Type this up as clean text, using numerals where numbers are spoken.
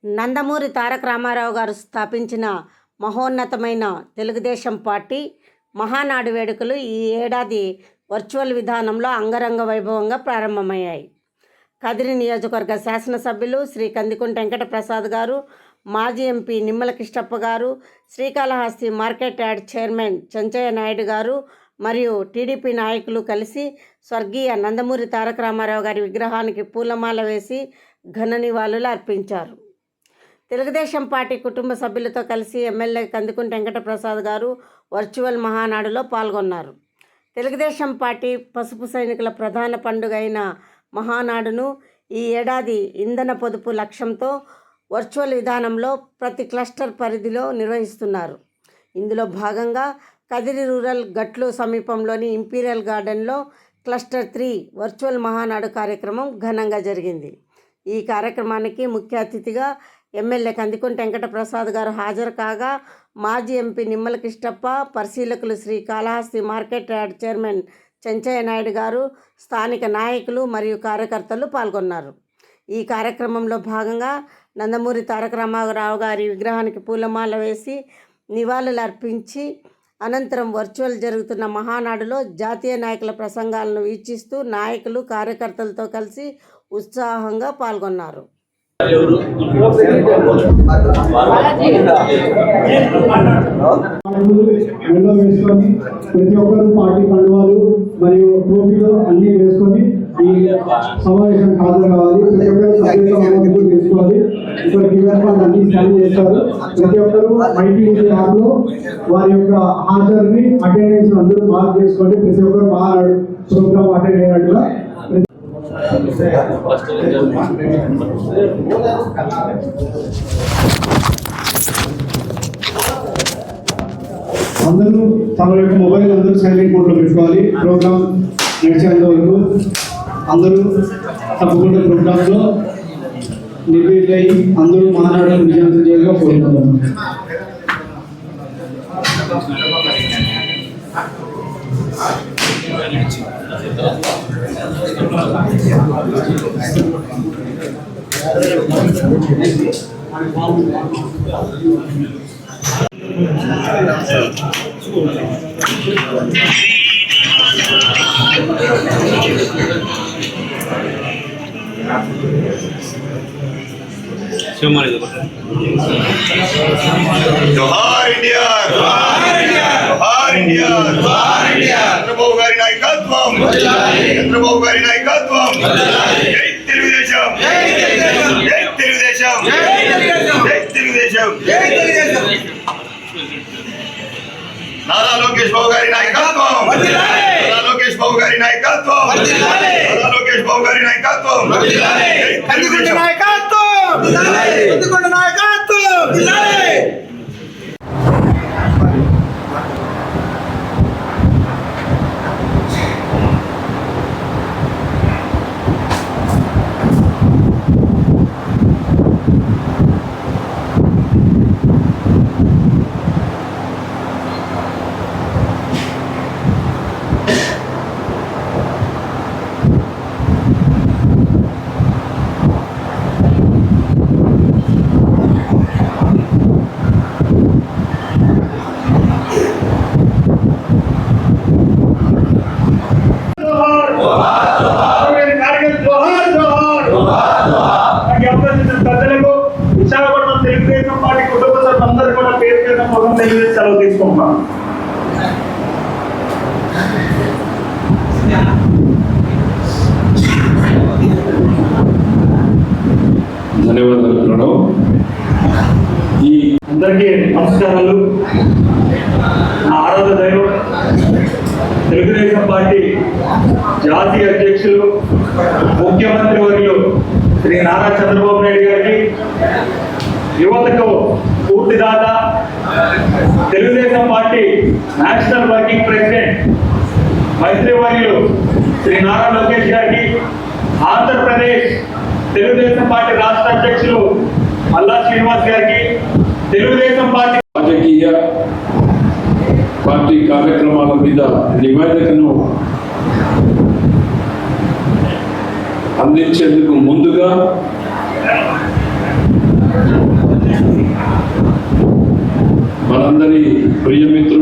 నందమూరి తారక రామారావు గారు స్థాపించిన మహోన్నతమైన తెలుగుదేశం పార్టీ మహానాడు వేడుకలు ఈ ఏడాది వర్చువల్ విధానంలో అంగరంగ వైభవంగా ప్రారంభమయ్యాయి. కదిరి నియోజకవర్గ శాసనసభ్యులు శ్రీ కందికుంట వెంకట ప్రసాద్ గారు, మాజీ ఎంపీ నిమ్మల కిష్టప్ప గారు, Srikalahasti market yard chairman Chenchaiah Naidu గారు మరియు టీడీపీ నాయకులు కలిసి స్వర్గీయ నందమూరి తారక రామారావు గారి విగ్రహానికి పూలమాల వేసి ఘన నివాళులు అర్పించారు. తెలుగుదేశం పార్టీ కుటుంబ సభ్యులతో కలిసి ఎమ్మెల్యే కందికుంట వెంకట ప్రసాద్ గారు వర్చువల్ మహానాడులో పాల్గొన్నారు. తెలుగుదేశం పార్టీ పసుపు సైనికుల ప్రధాన పండుగ అయిన మహానాడును ఈ ఏడాది ఇంధన పొదుపు లక్ష్యంతో వర్చువల్ విధానంలో ప్రతి క్లస్టర్ పరిధిలో నిర్వహిస్తున్నారు. ఇందులో భాగంగా కదిరి రూరల్ గట్లు సమీపంలోని ఇంపీరియల్ గార్డెన్లో క్లస్టర్ 3 వర్చువల్ మహానాడు కార్యక్రమం ఘనంగా జరిగింది. ఈ కార్యక్రమానికి ముఖ్య అతిథిగా ఎమ్మెల్యే కందికుంట వెంకట ప్రసాద్ గారు హాజరు కాగా, మాజీ ఎంపీ నిమ్మల కిష్టప్ప, పరిశీలకులు Srikalahasti market yard chairman Chenchaiah Naidu గారు, స్థానిక నాయకులు మరియు కార్యకర్తలు పాల్గొన్నారు. ఈ కార్యక్రమంలో భాగంగా నందమూరి తారక రామారావు గారి విగ్రహానికి పూలమాల వేసి నివాళులు అర్పించి అనంతరం వర్చువల్ జరుగుతున్న మహానాడులో జాతీయ నాయకుల ప్రసంగాలను వీక్షిస్తూ నాయకులు కార్యకర్తలతో కలిసి ఉత్సాహంగా పాల్గొన్నారు. ప్రతి ఒక్కరు పార్టీ కండువాలు మరియు టోపీలు అన్ని వేసుకొని ఈ సమావేశానికి హాజరు కావాలి. ప్రతి ఒక్కరు సభ్యులు తీసుకోవాలి. ఇక్కడ క్యూఆర్ అన్ని స్కాన్ చేస్తారు. ప్రతి ఒక్కరు మైటీ యాప్ లో వారి యొక్క హాజరుని అటెండెన్స్ అందరూ మార్క్ చేసుకోండి. ప్రతి ఒక్కరు మహానాడు ప్రోగ్రామ్ అటెండ్ అయినట్టుగా అందరూ తమ యొక్క మొబైల్ అందరూ సైలెంట్ మోడ్లో పెట్టుకోవాలి. ప్రోగ్రామ్ నడిచేంత వరకు అందరూ తప్పకుండా ప్రోగ్రాంలో నిర్వీర్య అయ్యి అందరూ మహానాడు విజయవంతం చేయాలని కోరుకుంటున్నాను. जोहार इंडिया, जोहार इंडिया, जोहार इंडिया, जोहार इंडिया. चंद्रबाबु गारी नायकत्వం, चंद्रबाबु गारी नायकत्వం. जय తెలుగుదేశం, जय తెలుగుదేశం, जय తెలుగుదేశం, जय తెలుగుదేశం, जय తెలుగుదేశం. నారా లోకేష్ బాబు గారి నాయకత్వం, నారా లోకేష్ బాబు గారి నాయకత్వం, నారా లోకేష్ బాబు గారి నాయకత్వం. కందికుంట నాయకత్వం, కందికుంట నాయకత్వం. విశాఖపట్నం తెలుగుదేశం పార్టీ కుటుంబ సభ్యులందరూ కూడా పేరు పేరున మొదలు తెలియజేసి సెలవు తీసుకుంటున్నాం. ధన్యవాదాలు. ఈ అందరికీ నమస్కారాలు. నా ఆరాధన దైవం తెలుగుదేశం పార్టీ జాతీయ అధ్యక్షులు ముఖ్యమంత్రి వర్యులు శ్రీ నారా చంద్రబాబు నాయుడు గారికి, యువతకు పూర్తిదాత Telugu Desam party national working president మంత్రివర్యులు శ్రీ నారా లోకేష్ గారికి, ఆంధ్రప్రదేశ్ తెలుగుదేశం పార్టీ రాష్ట్ర అధ్యక్షులు మల్లా శ్రీనివాస్ గారికి, తెలుగుదేశం పార్టీ రాజకీయ పార్టీ కార్యక్రమాల మీద నివేదికను అందించేందుకు ముందుగా మనందరి ప్రియమిత్రులు